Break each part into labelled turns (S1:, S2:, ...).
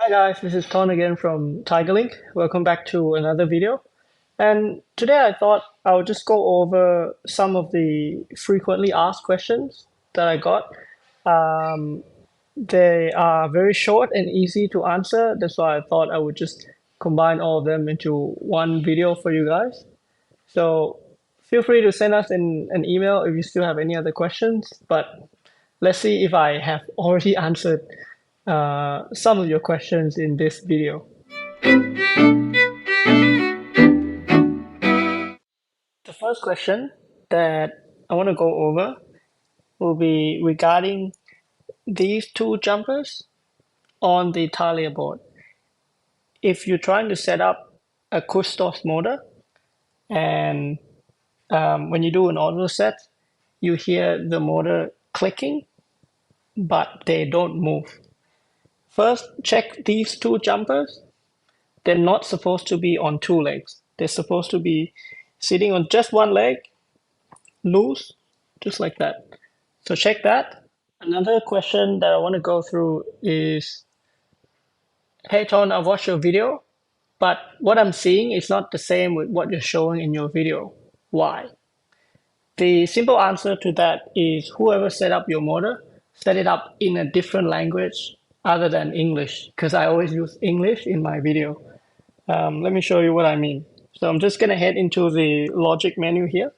S1: Hi guys, this is Ton again from Tigerlink. Welcome back to another video. And today I thought I would just go over some of the frequently asked questions that I got. Um, they are very short and easy to answer. That's why I thought I would just combine all of them into one video for you guys. So feel free to send us an email if you still have any other questions. But let's see if I have already answered some of your questions in this video. The first question that I want to go over will be regarding these two jumpers on the Talia board. If you're trying to set up a Kustos motor and when you do an auto set, you hear the motor clicking, but they don't move. First, check these two jumpers. They're not supposed to be on two legs. They're supposed to be sitting on just one leg, loose, just like that. So check that. Another question that I want to go through is, hey Ton, I've watched your video, but what I'm seeing is not the same with what you're showing in your video. Why? The simple answer to that is whoever set up your motor, set it up in a different language other than English, because I always use English in my video. Let me show you what I mean. So I'm just going to head into the logic menu here.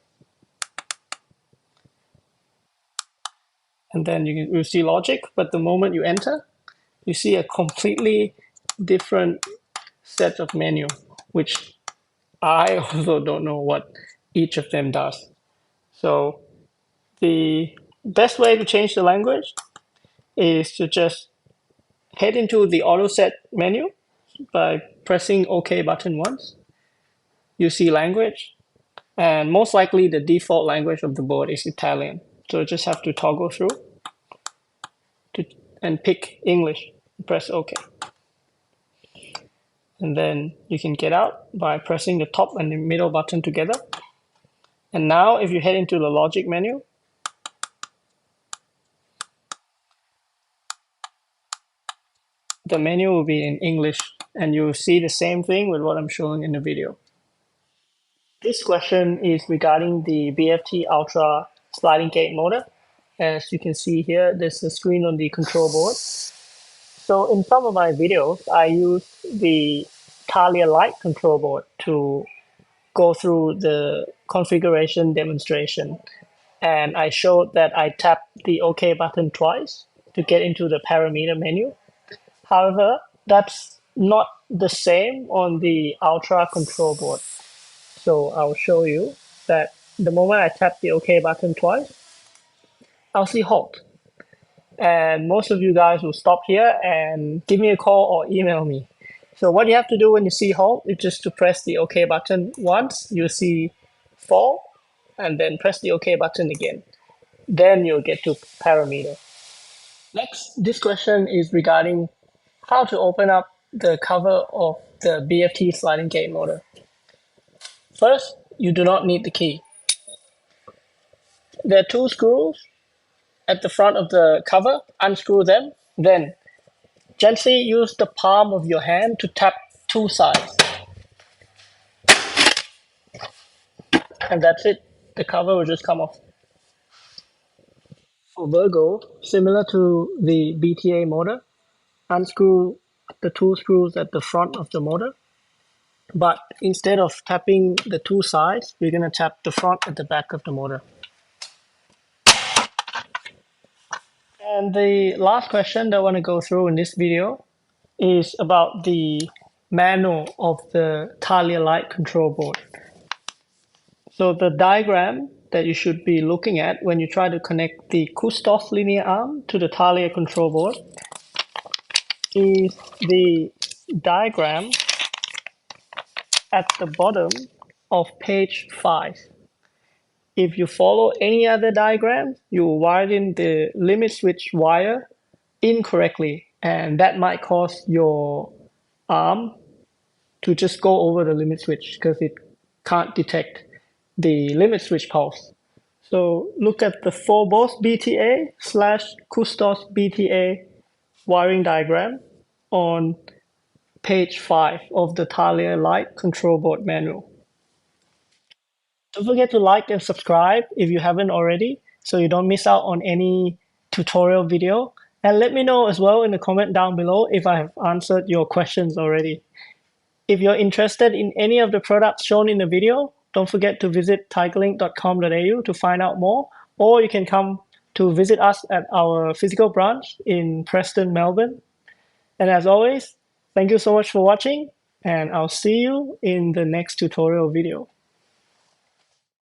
S1: And then you see logic, but the moment you enter, you see a completely different set of menu, which I also don't know what each of them does. So the best way to change the language is to just head into the auto set menu by pressing OK button once. You see language, and most likely the default language of the board is Italian. So you just have to toggle through and pick English, press OK. And then you can get out by pressing the top and the middle button together. And now if you head into the logic menu, the menu will be in English, and you'll see the same thing with what I'm showing in the video. This question is regarding the BFT Ultra sliding gate motor. As you can see here, there's a screen on the control board. So in some of my videos, I use the Talia Lite control board to go through the configuration demonstration. And I showed that I tapped the OK button twice to get into the parameter menu. However, that's not the same on the Ultra control board. So I'll show you that the moment I tap the OK button twice, I'll see Halt. And most of you guys will stop here and give me a call or email me. So what you have to do when you see Halt is just to press the OK button once, you'll see fall, and then press the OK button again. Then you'll get to parameter. Next, this question is regarding how to open up the cover of the BFT sliding gate motor. First, you do not need the key. There are two screws at the front of the cover. Unscrew them, then gently use the palm of your hand to tap two sides. And that's it. The cover will just come off. For Virgo, similar to the BTA motor, unscrew the two screws at the front of the motor. But instead of tapping the two sides, we're going to tap the front at the back of the motor. And the last question that I want to go through in this video is about the manual of the Talia Lite control board. So the diagram that you should be looking at when you try to connect the Kustos linear arm to the Talia control board is the diagram at the bottom of page 5. If you follow any other diagram, you will wire in the limit switch wire incorrectly, and that might cause your arm to just go over the limit switch because it can't detect the limit switch pulse. So look at the Phobos BTA /Kustos BTA wiring diagram on page 5 of the Talia Light Control Board Manual. Don't forget to like and subscribe if you haven't already, so you don't miss out on any tutorial video. And let me know as well in the comment down below if I have answered your questions already. If you're interested in any of the products shown in the video, don't forget to visit tigerlink.com.au to find out more, or you can come to visit us at our physical branch in Preston, Melbourne. And as always, thank you so much for watching, and I'll see you in the next tutorial video.